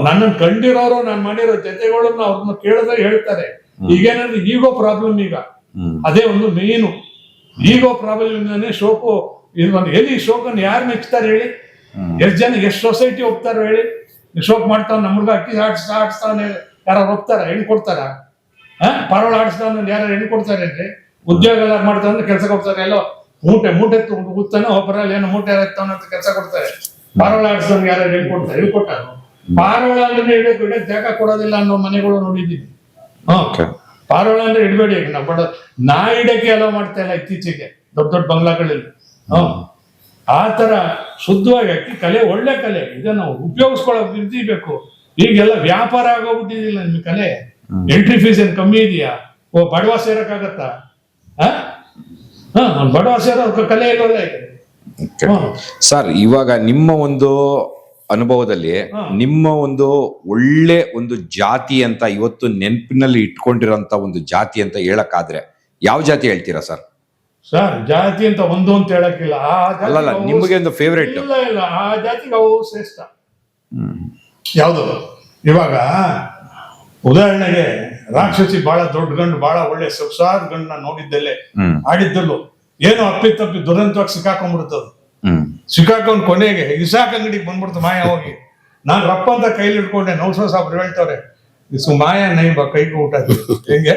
ನನ್ನನ್ನು ಕಂಡಿರೋರು, ನಾನ್ ಮಾಡಿರೋ ಜೊತೆಗಳನ್ನ ಅವ್ರನ್ನ ಕೇಳಿದ್ರೆ ಹೇಳ್ತಾರೆ. ಈಗೇನಂದ್ರೆ ಈಗೋ ಪ್ರಾಬ್ಲಮ್. ಈಗ ಅದೇ ಒಂದು ಮೇನು ಈಗೋ ಪ್ರಾಬ್ಲಮ್ ಇಂದಾನೆ ಶೋಕು. ಎಲ್ಲಿ ಶೋಕನ್ನು ಯಾರು ಮೆಚ್ತಾರೆ ಹೇಳಿ? ಎಷ್ಟು ಜನ, ಎಷ್ಟು ಸೊಸೈಟಿ ಹೋಗ್ತಾರೋ ಹೇಳಿ? ಶೋಕ್ ಮಾಡ್ತಾವ, ನಮ್ಮ ಹುಡುಗ ಅಕ್ಕಿ ಆಡ್ಸ್ತಾನೆ, ಯಾರು ಒಪ್ತಾರ ಹೆಣ್ಣು ಕೊಡ್ತಾರ? ಪಾರೋಳ ಆಡಿಸ್ತಾನ ಯಾರು ಹೆಣ್ಣು ಕೊಡ್ತಾರೇನ್ರಿ? ಉದ್ಯೋಗ ಎಲ್ಲ ಮಾಡ್ತಾನೆ ಕೆಲ್ಸಕ್ಕೆ ಹೋಗ್ತಾರೆ, ಎಲ್ಲೋ ಮೂಟೆ ಕೂತಾನೆ ಒಬ್ಬರಲ್ಲಿ ಏನೋ ಮೂಟೆ ಎತ್ತಾನ ಅಂತ ಕೆಲಸ ಕೊಡ್ತಾರೆ. ಪಾರೋಳ ಆಡಿಸ್ತಾನೆ ಯಾರು ಹೆಣ್ಣು ಕೊಡ್ತಾರೆ? ಇವ್ ಕೊಟ್ಟಾರ. ಪಾರೋಳ ಅಂದ್ರೆ ಇಡಕ್ ಜಾಗ ಕೊಡೋದಿಲ್ಲ ಅನ್ನೋ ಮನೆಗಳು ನೋಡಿದೀನಿ. ಪಾರೋಳ ಅಂದ್ರೆ ಇಡಬೇಡಿ, ನಾ ಇಡಕ್ಕೆ ಎಲ್ಲ ಮಾಡ್ತಾ ಇಲ್ಲ ಇತ್ತೀಚೆಗೆ ದೊಡ್ಡ ದೊಡ್ಡ ಬಂಗ್ಲಾಗಳಲ್ಲಿ. ಆ ತರ ಶುದ್ಧವಾಗಿ ಅಕ್ಕಿ ಕಲೆ ಒಳ್ಳೆ ಕಲೆ, ಇದನ್ನ ಉಪಯೋಗಿಸ್ಕೊಳ್ಳೋಕೆ ಬಿಡ್ತೀಬೇಕು. ಈಗೆಲ್ಲ ವ್ಯಾಪಾರ ಆಗೋಗ್ಬಿಟ್ಟಿದಿಲ್ಲ ನಿಮ್ ಕಲೆ. ಎಂಟ್ರಿ ಫೀಸ್ ಏನ್ ಕಮ್ಮಿ ಇದೆಯಾ? ಬಡವ ಸೇರಕ್ಕಾಗತ್ತಾ? ಬಡವ ಸೇರೋ ಕಲೆ ಇಲ್ಲವಲ್ಲ ಇದೆ. ಸರ್, ಇವಾಗ ನಿಮ್ಮ ಒಂದು ಅನುಭವದಲ್ಲಿ ನಿಮ್ಮ ಒಂದು ಒಳ್ಳೆ ಒಂದು ಜಾತಿ ಅಂತ ಇವತ್ತು ನೆನಪಿನಲ್ಲಿ ಇಟ್ಕೊಂಡಿರೋಂತ ಒಂದು ಜಾತಿ ಅಂತ ಹೇಳಕ್ಕಾದ್ರೆ ಯಾವ ಜಾತಿ ಹೇಳ್ತೀರಾ ಸರ್? ಸರ್, ಜಾತಿ ಅಂತ ಒಂದು ಅಂತ ಹೇಳಕ್ಕಿಲ್ಲ. ಅಲ್ಲಲ್ಲ, ನಿಮಗೆ ಒಂದು ಫೇವ್ರೇಟ್? ಇಲ್ಲ, ಆ ಜಾತಿಗೆ ಅವು ಶ್ರೇಷ್ಠ. ಯಾವುದು? ಇವಾಗ ಉದಾಹರಣೆಗೆ ರಾಕ್ಷಸಿ ಬಹಳ ದೊಡ್ಡ ಗಂಡು, ಬಹಳ ಒಳ್ಳೆ ಸಂಸಾರ ಗಂಡನ್ನ ನೋಡಿದ್ದಲ್ಲೇ ಆಡಿದ್ದಲ್ಲೂ ಏನೋ ಅಪ್ಪಿತಪ್ಪಿ ದುರಂತವಾಗಿ ಸಿಕ್ಕಾಕೊಂಡ್ಬಿಡ್ತದ. ಸಿಕ್ಕಾಕೊಂಡ್ ಕೊನೆಗೆ ಇಸಾಕ್ ಅಂಗಡಿಗೆ ಬಂದ್ಬಿಡ್ತು ಮಾಯ ಹೋಗಿ. ನಾನ್ ರಪ್ಪ ಅಂತ ಕೈಲಿ ಇಟ್ಕೊಂಡೆ. ನೌಸೋ ಸಾಬ್ರು ಹೇಳ್ತಾರೆ, ಮಾಯ ನೈ ಬಾ ಕೈಗೆ ಊಟ ಹೆಂಗೆ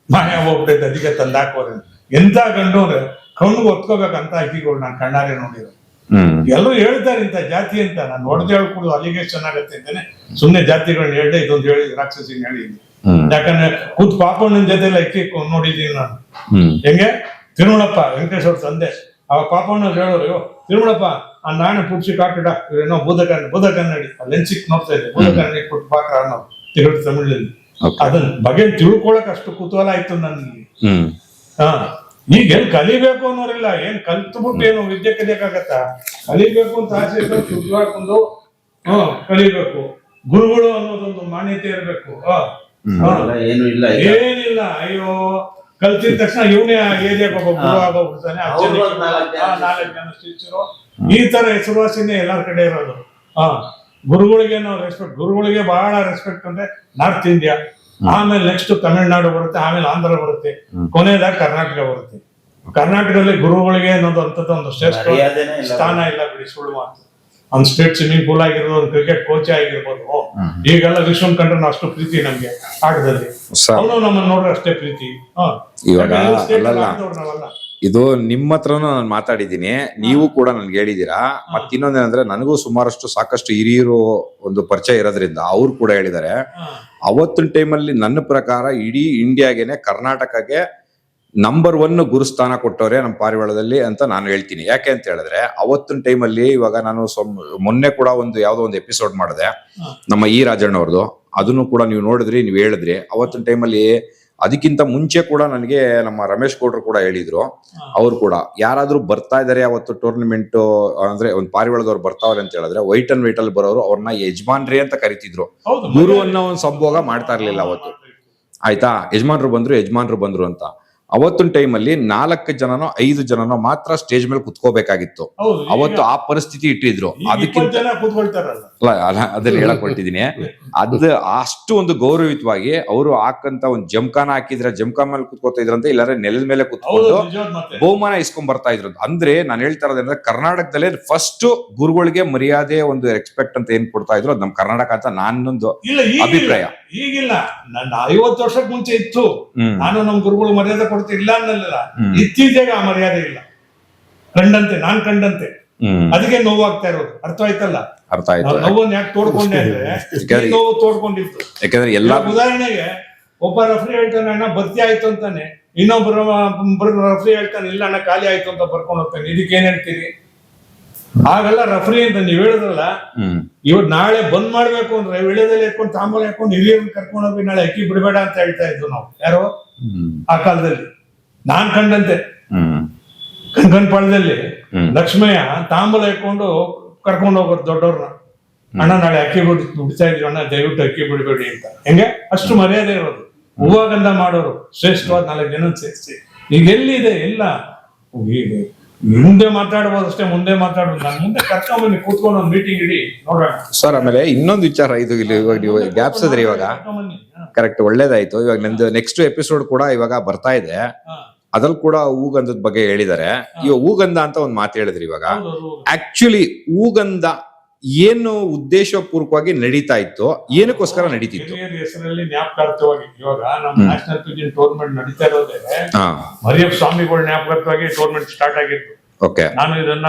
ಮಾಯ ಹೋಗ್ಬಿಟ್ಟೈತೆ, ಅದಕ್ಕೆ ತಂದಾಕೋರೆ. ಎಂತ ಗಂಡು ಅಂದ್ರೆ ಕಣ್ಣು ಒತ್ಕೋಬೇಕಂತ ಅಕ್ಕಿಗಳು ನಾನು ಕಣ್ಣಾರೆ ನೋಡಿರೋ. ಎಲ್ಲರೂ ಹೇಳ್ತಾರೆ ಇಂಥ ಜಾತಿ ಅಂತ. ನಾನು ನೋಡ್ದೆ ಹೇಳ್ಕೊಡು ಅಲ್ಲಿಗೆ ಚೆನ್ನಾಗತ್ತೆ ಅಂತಾನೆ ಸುಮ್ನೆ ಜಾತಿಗಳನ್ನ ಹೇಳ್ದೆ. ಇದೊಂದು ಹೇಳಿ ರಾಕ್ಷಸಿನ ಹೇಳಿದ್ವಿ. ಯಾಕಂದ್ರೆ ಕೂತ್ ಪಾಪಣ್ಣನ ಜೊತೆ ಎಲ್ಲ ಅಕ್ಕಿ ನೋಡಿದೀನಿ ನಾನು. ಹೆಂಗೆ ತಿರುಮಳಪ್ಪ ವೆಂಕಟೇಶ್ ಅವ್ರ ತಂದೆ ಆ ಪಾಪಣ್ಣ ಹೇಳೋರು, ತಿರುಮಳಪ್ಪ ಆ ನಾಣೆ ಪುಡ್ಸಿ ಕಾಟಿಡ ಏನೋ ಬೂದ ಕನ್ನಡಿ ಲೆನ್ಸಿಕ್ ನೋಡ್ತಾ ಇದ್ದೆ. ಬೂದ ಕನ್ನಡಿ ಕೊಟ್ಟು ಪಾಕ್ರ ಅನ್ನೋ ತಿರುಳು ತಮಿಳಲ್ಲಿ. ಅದನ್ನ ಬಗ್ಗೆ ತಿಳ್ಕೊಳಕ್ ಅಷ್ಟು ಕುತೂಹಲ ಆಯ್ತು ನನಗೆ. ಈಗ ಎಲ್ಲಿ ಕಲಿಬೇಕು ಅನ್ನೋರಿಲ್ಲ. ಏನ್ ಕಲ್ತ್ಬಿಟ್ಟು ಏನು ವಿದ್ಯೆ ಕಲಿಯಕ್ಕಾಗತ್ತಾ? ಕಲಿಬೇಕು ಅಂತ ಆಸೆ ಇದ್ರೆ ಶುದ್ಧವಾಡ್ಕೊಂಡು ಕಲಿಬೇಕು. ಗುರುಗಳು ಅನ್ನೋದೊಂದು ಮಾನ್ಯತೆ ಇರ್ಬೇಕು. ಏನಿಲ್ಲ, ಅಯ್ಯೋ ಕಲ್ತಿದ ತಕ್ಷಣ ಇವನೇ ಏರಿಯಾಗ ಒಬ್ಬ ಗುರು ಆಗೋಗ್ಬಿಡ್ತಾನೆ. 4 ಜನ ಟೀಚರು ಈ ತರ ಹೆಸರುವಾಸಿನೇ ಎಲ್ಲಾರ ಕಡೆ ಇರೋದು. ಗುರುಗಳಿಗೆ ನಾವು ರೆಸ್ಪೆಕ್ಟ್, ಗುರುಗಳಿಗೆ ಬಹಳ ರೆಸ್ಪೆಕ್ಟ್ ಅಂದ್ರೆ ನಾರ್ತ್ ಇಂಡಿಯಾ, ಆಮೇಲೆ ನೆಕ್ಸ್ಟ್ ತಮಿಳ್ನಾಡು ಬರುತ್ತೆ, ಆಮೇಲೆ ಆಂಧ್ರ ಬರುತ್ತೆ, ಕೊನೆಯದಾಗಿ ಕರ್ನಾಟಕ ಬರುತ್ತೆ. ಕರ್ನಾಟಕದಲ್ಲಿ ಗುರುಗಳಿಗೆ ಅನ್ನೋದು ಅಂತದ್ದು ಒಂದು ಶ್ರೇಷ್ಠ ಸ್ಥಾನ ಇಲ್ಲ ಬಿಡಿ, ಸುಳ್ಳು ಮಾತು. ಒಂದು ಸ್ಟೇಟ್ ಸ್ವಿಮ್ಮಿಂಗ್ ಪೂಲ್ ಆಗಿರ್ಬೋದು, ಒಂದು ಕ್ರಿಕೆಟ್ ಕೋಚ್ ಆಗಿರ್ಬೋದು. ಈಗೆಲ್ಲ ವಿಶ್ವನ್ ಕಂಡ್ರೆ ಅಷ್ಟು ಪ್ರೀತಿ ನಮ್ಗೆ ಆಟದಲ್ಲಿ. ಅವನು ನಮ್ಮನ್ನ ನೋಡ್ರೆ ಅಷ್ಟೇ ಪ್ರೀತಿ. ಇದು ನಿಮ್ಮ ಹತ್ರನೂ ನಾನು ಮಾತಾಡಿದ್ದೀನಿ, ನೀವು ಕೂಡ ನನ್ಗೆ ಹೇಳಿದೀರಾ. ಮತ್ ಇನ್ನೊಂದೇನಂದ್ರೆ ನನಗೂ ಸಾಕಷ್ಟು ಹಿರಿಯರು ಒಂದು ಪರಿಚಯ ಇರೋದ್ರಿಂದ ಅವ್ರು ಕೂಡ ಹೇಳಿದ್ದಾರೆ. ಅವತ್ತಿನ ಟೈಮಲ್ಲಿ ನನ್ನ ಪ್ರಕಾರ ಇಡೀ ಇಂಡಿಯಾಗೆನೆ ಕರ್ನಾಟಕಕ್ಕೆ ನಂಬರ್ 1 ಗುರುಸ್ಥಾನ ಕೊಟ್ಟವ್ರೆ ನಮ್ಮ ಪಾರಿವಾಳದಲ್ಲಿ ಅಂತ ನಾನು ಹೇಳ್ತೀನಿ. ಯಾಕೆ ಅಂತ ಹೇಳಿದ್ರೆ ಅವತ್ತಿನ ಟೈಮಲ್ಲಿ, ಇವಾಗ ನಾನು ಮೊನ್ನೆ ಕೂಡ ಯಾವ್ದೋ ಒಂದು ಎಪಿಸೋಡ್ ಮಾಡಿದೆ ನಮ್ಮ ಈ ರಾಜಣ್ಣ ಅವ್ರದ್ದು. ಅದನ್ನು ಕೂಡ ನೀವು ನೋಡಿದ್ರಿ, ನೀವು ಹೇಳಿದ್ರಿ. ಅವತ್ತಿನ ಟೈಮಲ್ಲಿ ಅದಕ್ಕಿಂತ ಮುಂಚೆ ಕೂಡ ನನಗೆ ನಮ್ಮ ರಮೇಶ್ ಗೌಡ್ರು ಕೂಡ ಹೇಳಿದ್ರು. ಅವ್ರು ಕೂಡ ಯಾರಾದ್ರೂ ಬರ್ತಾ ಇದಾರೆ ಅವತ್ತು ಟೂರ್ನಮೆಂಟ್ ಅಂದ್ರೆ ಒಂದು ಪಾರಿವಾಳದವ್ರು ಬರ್ತಾವ್ರೆ ಅಂತ ಹೇಳಿದ್ರೆ ವೈಟ್ ಅಂಡ್ ವೈಟ್ ಅಲ್ಲಿ ಬರೋರು ಅವ್ರನ್ನ ಯಜಮಾನ್ರಿ ಅಂತ ಕರಿತಿದ್ರು. ಗುರು ಅನ್ನೋ ಒಂದು ಸಂಭೋಗ ಮಾಡ್ತಾ ಇರ್ಲಿಲ್ಲ ಅವತ್ತು. ಆಯ್ತಾ? ಯಜಮಾನ್ರು ಬಂದ್ರು ಅಂತ. ಅವತ್ತಿನ ಟೈಮಲ್ಲಿ 4 ಜನನೋ 5 ಜನನೋ ಮಾತ್ರ ಸ್ಟೇಜ್ ಮೇಲೆ ಕುತ್ಕೋಬೇಕಾಗಿತ್ತು. ಅವತ್ತು ಆ ಪರಿಸ್ಥಿತಿ ಇಟ್ಟಿದ್ರು. ಅದಕ್ಕಿಂತ ಅದನ್ನ ಹೇಳಕ್ ಹೊರಟಿದೀನಿ. ಅದು ಅಷ್ಟು ಒಂದು ಗೌರವಯುತವಾಗಿ ಅವರು ಹಾಕಂತ ಒಂದು ಜಮ್ಕಾನ ಹಾಕಿದ್ರೆ ಜಮ್ಕಾ ಮೇಲೆ ಕುತ್ಕೋತಾ ಇದ್ರಂತೆ, ಇಲ್ಲಾಂದ್ರೆ ನೆಲದ ಮೇಲೆ ಕುತ್ಕೊಂಡು ಬಹುಮಾನ ಇಸ್ಕೊಂಡ್ ಬರ್ತಾ ಇದ್ರು. ಅಂದ್ರೆ ನಾನು ಹೇಳ್ತಾ ಇರೋದಂದ್ರೆ ಕರ್ನಾಟಕದಲ್ಲೇ ಫಸ್ಟ್ ಗುರುಗಳಿಗೆ ಮರ್ಯಾದೆ ಒಂದು ರೆಸ್ಪೆಕ್ಟ್ ಅಂತ ಏನ್ ಕೊಡ್ತಾ ಇದ್ರು ಅದು ನಮ್ ಕರ್ನಾಟಕ ಅಂತ ನಾನೊಂದು ಅಭಿಪ್ರಾಯ. ಈಗಿಲ್ಲ, ನನ್ನ 50 ವರ್ಷಕ್ಕೆ ಮುಂಚೆ ಇತ್ತು. ನಾನು ನಮ್ ಗುರುಗಳು ಮರ್ಯಾದೆ ಕೊಡ್ತಿಲ್ಲ ಅನ್ನಲ್ಲ. ಇತ್ತೀಚೆಗೆ ಆ ಮರ್ಯಾದೆ ಇಲ್ಲ. ನಾನ್ ಕಂಡಂತೆ ಅದಕ್ಕೆ ನೋವಾಗ್ತಾ ಇರೋದು. ಅರ್ಥ ಆಯ್ತಲ್ಲ? ಅರ್ಥ ಆಯ್ತು. ನೋವನ್ನು ಯಾಕೆ ತೋಡ್ಕೊಂಡೆ ಅಂದ್ರೆ ನೋವು ತೋಡ್ಕೊಂಡಿತ್ತು. ಯಾಕಂದ್ರೆ ಎಲ್ಲಾ ಉದಾಹರಣೆಗೆ ಒಬ್ಬ ರೆಫ್ರಿ ಹೇಳ್ತಾನೆ ಅಣ್ಣ ಭರ್ತಿ ಆಯ್ತು ಅಂತಾನೆ, ಇನ್ನೊಬ್ಬರು ರೆಫ್ರಿ ಹೇಳ್ತಾನೆ ಇಲ್ಲ ಅಣ್ಣ ಖಾಲಿ ಆಯ್ತು ಅಂತ ಬರ್ಕೊಂಡು ಹೋಗ್ತಾನೆ. ಇದಕ್ಕೆ ಏನ್ ಹೇಳ್ತೀರಿ? ಹಾಗಲ್ಲ ರೆಫ್ರಿ ಅಂತ ನೀವ್ ಹೇಳಿದ್ರಲ್ಲ, ಇವತ್ತು ನಾಳೆ ಬಂದ್ ಮಾಡ್ಬೇಕು ಅಂದ್ರೆ ವಿಳ್ಯದಲ್ಲಿ ಹಾಕೊಂಡು ತಾಂಬೂಲ ಹಾಕೊಂಡು ಹಿರಿಯರನ್ನ ಕರ್ಕೊಂಡು ಹೋಗಿ ನಾಳೆ ಅಕ್ಕಿ ಬಿಡಬೇಡ ಅಂತ ಹೇಳ್ತಾ ಇದ್ವು ನಾವು. ಯಾರೋ ಆ ಕಾಲದಲ್ಲಿ ನಾನ್ ಕಂಡಂತೆ ಕಂಕನ್ಪಾಳದಲ್ಲಿ ಲಕ್ಷ್ಮಯ್ಯ ತಾಂಬೂಲ ಹಾಕೊಂಡು ಕರ್ಕೊಂಡು ಹೋಗೋದು ದೊಡ್ಡವ್ರನ್ನ. ಅಣ್ಣ ನಾಳೆ ಅಕ್ಕಿ ಬಿಡ್ತಾ ಇದ್ವಿ ಅಣ್ಣ, ದಯವಿಟ್ಟು ಅಕ್ಕಿ ಬಿಡಬೇಡಿ ಅಂತ. ಹೆಂಗೆ ಅಷ್ಟು ಮರ್ಯಾದೆ ಇರೋದು. ಹೂವಾಗಂಧ ಮಾಡೋರು ಶ್ರೇಷ್ಠವಾದ 4 ಜನ ಸೇರಿಸಿ. ಈಗ ಎಲ್ಲಿದೆ? ಇಲ್ಲ. ಮುಂದೆ ಮಾತಾಡ್ಬೋದು ಅಷ್ಟೇ, ಮುಂದೆ ಮಾತಾಡ್ಬೋದು. ನಾನು ಮುಂದೆ ಕರ್ಕೊಂಬನ್ನಿ, ಕೂತ್ಕೊಂಡು ಒಂದು ಮೀಟಿಂಗ್ ಇಡಿ ನೋಡೋಣ ಸರ್. ಆಮೇಲೆ ಇನ್ನೊಂದು ವಿಚಾರ, ಇದು ಇಲ್ಲಿ ಇವಾಗ ನೀವು ಗ್ಯಾಪ್ಸಿದ್ರಿ, ಇವಾಗ ಕರೆಕ್ಟ್ ಒಳ್ಳೇದಾಯ್ತು. ಇವಾಗ ನಂದು ನೆಕ್ಸ್ಟ್ ಎಪಿಸೋಡ್ ಕೂಡ ಇವಾಗ ಬರ್ತಾ ಇದೆ. ಅದ್ರಲ್ಲಿ ಕೂಡ ಹೂಗಂಧದ ಬಗ್ಗೆ ಹೇಳಿದ್ದಾರೆ. ಇವಾಗ ಹೂಗಂಧ ಅಂತ ಒಂದು ಮಾತು ಹೇಳಿದ್ರಿ. ಇವಾಗ ಆಕ್ಚುಲಿ ಹೂಗಂಧ ಏನು ಉದ್ದೇಶಪೂರ್ವಕವಾಗಿ ನಡೀತಾ ಇತ್ತು, ಏನಕ್ಕೋಸ್ಕರ ನಡೀತಿತ್ತು? ಹಿರಿಯರ ಹೆಸರಲ್ಲಿ ಜ್ಞಾಪಕಾರ್ಥವಾಗಿ ಇವಾಗ ನಮ್ಮ ನ್ಯಾಷನಲ್ ಪಿಜಿನ್ ಟೂರ್ನಮೆಂಟ್ ನಡೀತಾ ಇರೋದೇ ಹಾ, ಮರಿಯಪ್ಪ ಸ್ವಾಮಿಗಳ ಜ್ಞಾಪಕಾರ್ಥವಾಗಿ ಟೂರ್ನಮೆಂಟ್ ಸ್ಟಾರ್ಟ್ ಆಗಿತ್ತು. ಓಕೆ. ನಾನು ಇದನ್ನ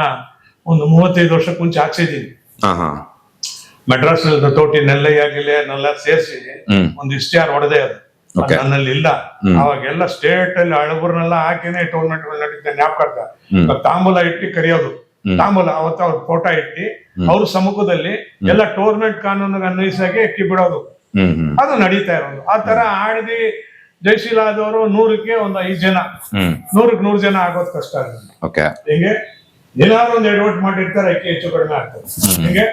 ಒಂದು 35 ವರ್ಷಕ್ಕೆ ಮುಂಚೆ ಹಾಕ್ಸಿದ್ದೀನಿ. ಹಾ ಹಾ, ಮೆಡ್ರಾಸ್ ತೋಟಿ ನೆಲ್ಲಯ್ಯನೆಲ್ಲ ಸೇರಿಸಿ ಹ್ಮ್ ಒಂದು ಇಷ್ಟ್ಯಾರು ಹೊಡೆದೇ ಅದು Okay. ನನ್ನಲ್ಲಿ ಇಲ್ಲ. ಅವಾಗೆಲ್ಲ ಸ್ಟೇಟ್ ಅಲ್ಲಿ ಹಳಬರ್ನೆಲ್ಲ ಹಾಕಿನೇ ಟೂರ್ನಮೆಂಟ್ ನಡೀತಾ ಜ್ಞಾಪಕಾರ್ಥ. ತಾಂಬೂಲ ಇಟ್ಟು ಕರೆಯೋದು, ತಾಂಬೂಲ ಅವತ್ತು ಅವ್ರ ಫೋಟೋ ಇಟ್ಟು ಅವ್ರ ಸಮ್ಮುಖದಲ್ಲಿ ಎಲ್ಲ ಟೂರ್ನಮೆಂಟ್ ಕಾನೂನಿಗೆ ಅನ್ವಯಿಸಾಗಿ ಅಕ್ಕಿ ಬಿಡೋದು, ಹ್ಮ್ ಹ್ಮ್ ಅದು ನಡೀತಾ ಇರೋದು. ಆ ತರ ಆಡಿದಿ ಜಯಶೀಲ ಆದವರು 100ಕ್ಕೆ ಒಂದು 5 ಜನ, ಹ್ಮ್ 100ಕ್ಕೆ 100 ಜನ ಆಗೋದು ಕಷ್ಟ ಆಗುತ್ತೆ. ಓಕೆ. ಹಿಂಗೆ ಏನಾದ್ರು ಒಂದು ಎಡವಟ್ ಮಾಡಿರ್ತಾರೆ, ಅಕ್ಕಿ ಹೆಚ್ಚು ಕಡಿಮೆ ಆಗ್ತದೆ. ಹಿಂಗೆ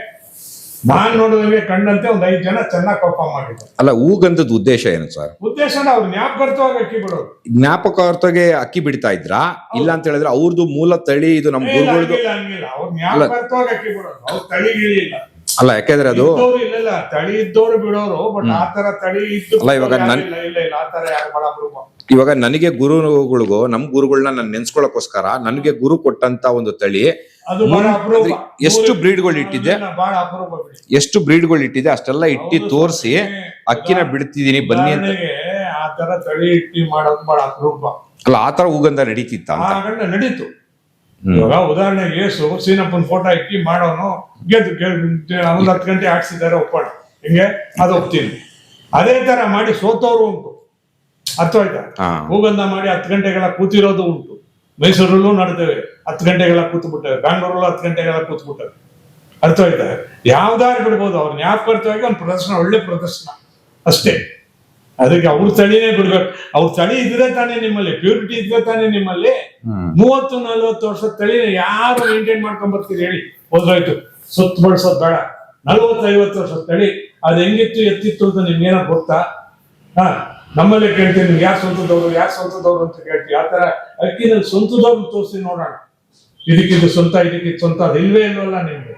ನಾನ್ ನೋಡಿದಂಗೆ ಕಂಡಂತೆ ಒಂದ್ 5 ಜನ ಚೆನ್ನಾಗಿ ಪರ್ಫಾರ್ಮ್ ಮಾಡಿದ್ರು. ಅಲ್ಲ, ಹೂಗಂಧದ ಉದ್ದೇಶ ಏನು ಸರ್? ಉದ್ದೇಶನ ಅವ್ರು ಜ್ಞಾಪಕಾರ್ಥವಾಗಿ ಅಕ್ಕಿ ಬಿಡೋದು. ಜ್ಞಾಪಕಾರ್ಥವಾಗಿ ಅಕ್ಕಿ ಬಿಡ್ತಾ ಇದ್ರಾ? ಇಲ್ಲ ಅಂತ ಹೇಳಿದ್ರೆ ಅವ್ರದ್ದು ಮೂಲ ತಳಿ ಇದು ನಮ್ ಗುರುಗಳದು ಹಂಗಿಲ್ಲ, ಅವ್ರು ಜ್ಞಾಪಕಾರ್ಥವಾಗಿ ಅಕ್ಕಿ ಬಿಡೋದು. ಅವ್ರು ತಳಿಗಿಳಿಯಿಲ್ಲ. ಅಲ್ಲ, ಯಾಕೆಂದ್ರೆ ಅದು ಇಲ್ಲ ತಳಿ ಇದ್ದವ್ರು ಬಿಡೋರು, ಬಟ್ ಆ ತರ ತಳಿ ಇದ್ದು ಅಲ್ಲ, ಇವಾಗ ಇಲ್ಲ ಆ ತರ ಯಾರು ಬಹಳ ಅಪರೂಪ. ಇವಾಗ ನನಗೆ ಗುರುಗಳಿಗೂ ನಮ್ ಗುರುಗಳನ್ನ ನಾನು ನೆನ್ಸ್ಕೊಳಕ್ಕೋಸ್ಕರ ನನಗೆ ಗುರು ಕೊಟ್ಟಂತ ಒಂದು ತಳಿ ಅದು ಬಹಳ ಅಪರೂಪ. ಎಷ್ಟು ಬ್ರೀಡ್ಗಳು ಇಟ್ಟಿದ್ದೆ, ಬಹಳ ಅಪರೂಪ ಬಿಡಿ. ಎಷ್ಟು ಬ್ರೀಡ್ಗಳು ಇಟ್ಟಿದ್ದೆ ಅಷ್ಟೆಲ್ಲ ಇಟ್ಟಿ ತೋರಿಸಿ ಅಕ್ಕಿನ ಬಿಡ್ತಿದೀನಿ ಬನ್ನಿ ಅಂತ. ಆ ತರ ತಳಿ ಇಟ್ಟಿ ಮಾಡೋದು ಬಹಳ ಅಪರೂಪ. ಅಲ್ಲ, ಆತರ ಹೂಗಂಧ ನಡೀತಿತ್ತ ಅಂತ? ಆ ನಡೀತು. ಇವಾಗ ಉದಾಹರಣೆಗೆ ಯೇಸು ಸೀನಪ್ಪನ ಫೋಟೋ ಇಕ್ಕಿ ಮಾಡೋನು ಗೆದ್ದು 10 ಗಂಟೆ ಆಡ್ಸಿದ್ದಾರೆ ಒಪ್ಪಣ, ಹಿಂಗೆ ಅದು ಒಪ್ತೀನಿ. ಅದೇ ತರ ಮಾಡಿ ಸೋತವರು ಉಂಟು, ಅರ್ಥ ಆಯ್ತಾ? ಹೂಗಂಧ ಮಾಡಿ 10 ಗಂಟೆಗಳ ಕೂತಿರೋದು ಉಂಟು. ಮೈಸೂರಲ್ಲೂ ನಡ್ತೇವೆ, 10 ಗಂಟೆಗಳ ಕೂತು ಬಿಟ್ಟವೆ. ಬ್ಯಾಂಗ್ಳೂರಲ್ಲೂ 10 ಗಂಟೆಗಳ ಕೂತು ಬಿಟ್ಟವೆ. ಅರ್ಥ ಆಯ್ತಾ? ಯಾವ್ದಾರು ಬಿಡ್ಬೋದು, ಅವ್ರು ಜ್ಞಾಪಕಾರ್ಥವಾಗಿ ಒಂದು ಪ್ರದರ್ಶನ, ಒಳ್ಳೆ ಪ್ರದರ್ಶನ ಅಷ್ಟೇ. ಅದಕ್ಕೆ ಅವ್ರ ತಳಿನೇ ಬಿಡ್ಬೇಕು. ಅವ್ರ ತಳಿ ಇದ್ರೆ ತಾನೇ ನಿಮ್ಮಲ್ಲಿ, ಪ್ಯೂರಿಟಿ ಇದ್ರೆ ತಾನೇ ನಿಮ್ಮಲ್ಲಿ. 30-40 ವರ್ಷದ ತಳಿ ಯಾರು ಮೇಂಟೈನ್ ಮಾಡ್ಕೊಂಡ್ ಬರ್ತೀರಿ ಹೇಳಿ? ಹೋದ್ರಾಯ್ತು, ಸುತ್ತ ಬಳಸೋದ್ ಬೇಡ. 40-50 ವರ್ಷದ ತಳಿ ಅದು ಹೆಂಗಿತ್ತು ಎತ್ತಿತ್ತು ಅಂತ ನಿಮ್ಗೇನ ಗೊತ್ತಾ? ನಮ್ಮಲ್ಲೇ ಕೇಳ್ತೀನಿ, ನಿಮ್ಗೆ ಯಾರು ಸ್ವಂತದವ್ರು ಅಂತ ಕೇಳ್ತೀವಿ. ಆ ತರ ಅಕ್ಕಿನಲ್ಲಿ ಸ್ವಂತದವ್ರು ತೋರಿಸಿ ನೋಡೋಣ. ಇದಕ್ಕಿದ್ದು ಸ್ವಂತ, ಇದಕ್ಕಿದ್ದು ಸ್ವಂತ, ಅದು ಇಲ್ವೇ ಇಲ್ವಲ್ಲ ನಿಮ್ಗೆ.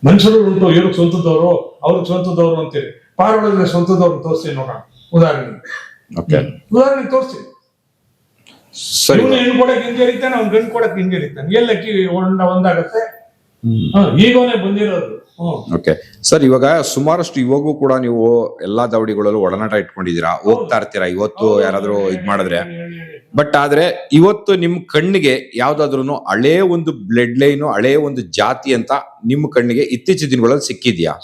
ಮನುಷ್ಯರು ಉಂಟು, ಇವ್ರಿಗೆ ಸ್ವಂತದವರು, ಅವ್ರಿಗೆ ಸ್ವಂತದವ್ರು ಅಂತೀರಿ. ಪಾರೊಳಗೆ ಸ್ವಂತದವ್ರು ತೋರಿಸಿ ನೋಡೋಣ. ಉದಾಹರಣೆ ತೋರಿಸಿ. ಇವನು ಹೆಣ್ಣು ಕೊಡಕ್ ಹಿಂಜರಿತಾನೆ, ಅವ್ನು ಗಂಡು ಕೊಡಕ್ ಹಿಂಜರಿತಾನೆ. ಎಲ್ಲಕ್ಕಿ ಒಂದಾಗತ್ತೆ. ಈಗೋನೆ ಬಂದಿರೋದು. ಓಕೆ ಸರ್, ಇವಾಗ ಸುಮಾರಷ್ಟು ಇವಾಗೂ ಕೂಡ ನೀವು ಎಲ್ಲಾ ದಾವಡಿಗಳಲ್ಲೂ ಒಡನಾಟ ಇಟ್ಕೊಂಡಿದ್ದೀರಾ, ಹೋಗ್ತಾ ಇರ್ತೀರಾ. ಇವತ್ತು ಯಾರಾದ್ರೂ ಇದ್ ಮಾಡಿದ್ರೆ, ಬಟ್ ಆದ್ರೆ ಇವತ್ತು ನಿಮ್ ಕಣ್ಣಿಗೆ ಯಾವ್ದಾದ್ರು ಹಳೇ ಒಂದು ಬ್ಲಡ್ ಲೈನ್, ಹಳೇ ಒಂದು ಜಾತಿ ಅಂತ ನಿಮ್ ಕಣ್ಣಿಗೆ ಇತ್ತೀಚಿನ ದಿನಗಳಲ್ಲಿ ಸಿಕ್ಕಿದ್ಯಾ?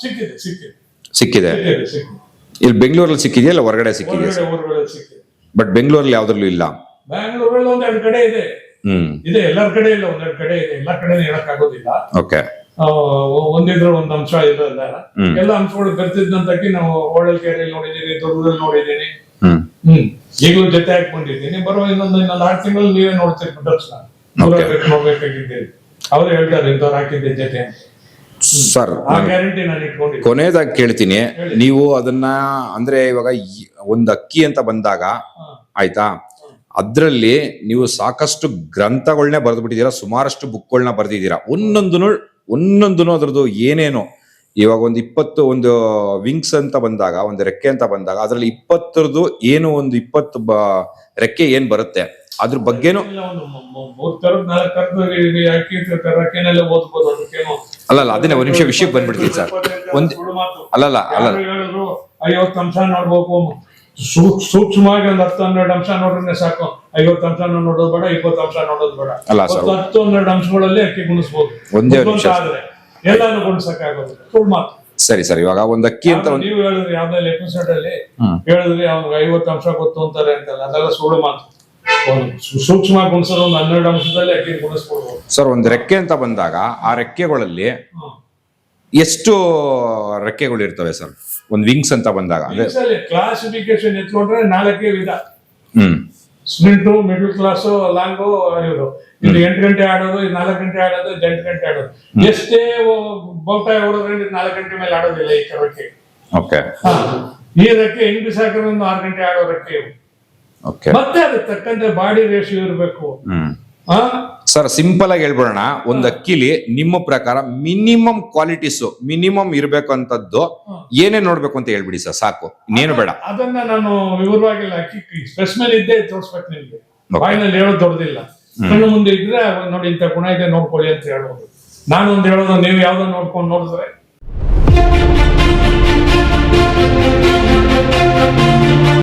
ಸಿಕ್ಕಿದೆ. ಇಲ್ಲಿ ಬೆಂಗಳೂರಲ್ಲಿ ಸಿಕ್ಕಿದ್ಯಾ ಇಲ್ಲ ಹೊರಗಡೆ ಸಿಕ್ಕಿದ್ಯಾ? ಬಟ್ ಬೆಂಗಳೂರಲ್ಲಿ ಯಾವ್ದ್ರಲ್ಲೂ ಇಲ್ಲ. ಬ್ಯಾಂಗ್ಳೂರಲ್ಲಿ 1-2 ಕಡೆ ಇದೆ. ಇದೆ, ಎಲ್ಲರ ಕಡೆ ಇಲ್ಲ, 1-2 ಕಡೆ ಇದೆ. ಎಲ್ಲಾ ಕಡೆ ಹೇಳಕ್ ಆಗೋದಿಲ್ಲ. ಓಕೆ. ಒಂದಿದ್ರೆ ಒಂದ್ ಅಂಶ ಇರೋಲ್ಲ. ಎಲ್ಲ ಅಂಶಗಳು ಬರ್ತಿದ್ದಂತಕ್ಕೆ ನಾವು ಹೊಳಲ್ಕೆರೆಯಲ್ಲಿ ನೋಡಿದೀನಿ, ದುರ್ಗದಲ್ಲಿ ನೋಡಿದೀನಿ. ಈಗಲೂ ಜೊತೆ ಹಾಕೊಂಡಿದ್ದೀನಿ. ಬರೋ ಇನ್ನೊಂದು 6 ತಿಂಗಳಲ್ಲಿ ನೀವೇ ನೋಡ್ತೀರಿ ಪ್ರದರ್ಶನ. ನೋಡ್ಬೇಕಾಗಿದ್ದೀರಿ. ಅವ್ರು ಹೇಳ್ತಾರೆ ಇಂಥವ್ರು ಹಾಕಿದ್ದೆ ಜೊತೆ. ಸರ್, ಆ ಗ್ಯಾರಂಟಿ ನಾನು ಇಟ್ಕೊಂಡಿದ್ದೀನಿ. ಕೊನೆಯದಾಗಿ ಕೇಳ್ತೀನಿ, ನೀವು ಅದನ್ನ ಅಂದ್ರೆ ಇವಾಗ ಒಂದ್ ಅಕ್ಕಿ ಅಂತ ಬಂದಾಗ ಆಯ್ತಾ, ಅದ್ರಲ್ಲಿ ನೀವು ಸಾಕಷ್ಟು ಗ್ರಂಥಗಳನ್ನೇ ಬರೆದು ಬಿಟ್ಟಿದ್ದೀರಾ, ಸುಮಾರಷ್ಟು ಬುಕ್ಗಳನ್ನ ಬರೆದಿದ್ದೀರಾ. ಒಂದೊಂದು ಅದ್ರದ್ದು ಏನೇನು ಇವಾಗ ಒಂದು 20 ಒಂದು ವಿಂಗ್ಸ್ ಅಂತ ಬಂದಾಗ, ಒಂದು ರೆಕ್ಕೆ ಅಂತ ಬಂದಾಗ ಅದ್ರಲ್ಲಿ 20ರದ್ದು ಏನು ಒಂದು 20 ರೆಕ್ಕೆ ಏನ್ ಬರುತ್ತೆ ಅದ್ರ ಬಗ್ಗೆನು ಅಲ್ಲ ಅದನ್ನೇ ಒಂದ್ ನಿಮಿಷ ವಿಷಯಕ್ಕೆ ಬಂದ್ಬಿಡ್ತೀವಿ ಸರ್. ಅಲ್ಲಲ್ಲ 50 ಅಂಶ ನೋಡ್ಬೇಕು, ಸೂಕ್ಷ್ಮವಾಗಿ ಒಂದು 10-12 ಅಂಶ ನೋಡ್ರೆ ಸಾಕು. 50 ಅಂಶ ನೋಡೋದು ಬೇಡ, 20 ಅಂಶ ನೋಡೋದು ಬೇಡ. 10-12 ಅಂಶಗಳಲ್ಲಿ ಅಕ್ಕಿ ಗುಣಿಸ್ಬೋದು. ಒಂದೇ ನಿಮಿಷ ಆದ್ರೆ ಎಲ್ಲಾನು ಗುಣಿಸಕ್ಕಾಗೋದಿಲ್ಲ, ಸುಳ್ಳು ಮಾತು. ಸರಿ ಸರ್, ಇವಾಗ ಒಂದ್ ಅಕ್ಕಿ ಅಂತ ನೀವು ಹೇಳಿದ್ರಿ ಯಾವ್ದಾದ್ರು ಎಪಿಸೋಡ್ ಅಲ್ಲಿ ಹೇಳಿದ್ರಿ ಅವ್ನಿಗೆ 50 ಅಂಶ ಗೊತ್ತು ಅಂತಾರೆ ಅಂತಲ್ಲ, ಅದೆಲ್ಲ ಸುಳ್ಳು ಮಾತು. ಸೂಕ್ಷ್ಮ ಗುಣಿಸೋದು ಒಂದು 12 ಅಂಶದಲ್ಲಿ ಅಕ್ಕಿ ಗುಣಿಸ್ಕೊಡ್ಬೋದು ಸರ್. ಒಂದ್ ರೆಕ್ಕೆ ಅಂತ ಬಂದಾಗ ಆ ರೆಕ್ಕೆಗಳಲ್ಲಿ ಎಷ್ಟು ರೆಕ್ಕೆಗಳು ಇರ್ತವೆ ಸರ್? ಒಂದ್ ವಿಂಗ್ಸ್ ಅಂತ ಬಂದಾಗ ಕ್ಲಾಸಿಫಿಕೇಶನ್ ಎತ್ಕೊಂಡ್ರೆ 4 ವಿಧ. ಸ್ಪ್ರಿಂಟು, ಮಿಡಲ್ ಕ್ಲಾಸು, ಲಾಂಗು, ಇದು 8 ಗಂಟೆ ಆಡೋದು, 4 ಗಂಟೆ ಆಡೋದು, 8 ಗಂಟೆ ಆಡೋದು. ಎಷ್ಟೇ ಬಹುತಾಯ ಹೊಡೋದ್ರಿಂದ 4 ಗಂಟೆ ಮೇಲೆ ಆಡೋದಿಲ್ಲ ಈ ರೆಕ್ಕೆ. ಈ ರೆಕ್ಕೆ ಹೆಂಗ್ ಬಿಸಾಕ್ರೆ ಒಂದು 6 ಗಂಟೆ ಆಡೋ ರೆಕ್ಕೆ ಇವು. ಮತ್ತೆ ಅದಕ್ಕೆ ತಕ್ಕಂತೆ ಬಾಡಿ ರೇಷಿಯೋ ಇರಬೇಕು. ಸರ್, ಸಿಂಪಲ್ ಆಗಿ ಹೇಳ್ಬಿಡೋಣ, ಒಂದ್ ಅಕ್ಕಿಲಿ ನಿಮ್ಮ ಪ್ರಕಾರ ಮಿನಿಮಮ್ ಕ್ವಾಲಿಟೀಸ್ ಮಿನಿಮಮ್ ಇರ್ಬೇಕು ಅಂತದ್ದು ಏನೇ ನೋಡ್ಬೇಕು ಅಂತ ಹೇಳ್ಬಿಡಿ ಸರ್, ಸಾಕು, ಇನ್ನೇನು ಬೇಡ. ಅದನ್ನ ನಾನು ವಿವರವಾಗಿಲ್ಲ, ಅಕ್ಕಿ ಸ್ಪೆಸಿಮೆನ್ ಇದ್ದೇ ತೋರಿಸ್ಬೇಕು ನಿಮ್ಗೆ. ಬಾಯಿನಲ್ಲಿ ಹೇಳೋದು ದೊಡ್ಡದಿಲ್ಲ. ಕಣ್ಣು ಮುಂದೆ ಇದ್ರೆ ನೋಡಿ ಇಂಥ ಗುಣ ಇದೆ ನೋಡ್ಕೊಳ್ಳಿ ಅಂತ ಹೇಳ್ಬೋದು. ನಾನು ಒಂದು ಹೇಳೋದು ನೀವು ಯಾವ್ದೋ ನೋಡ್ಕೊಂಡು ನೋಡಿದ್ರೆ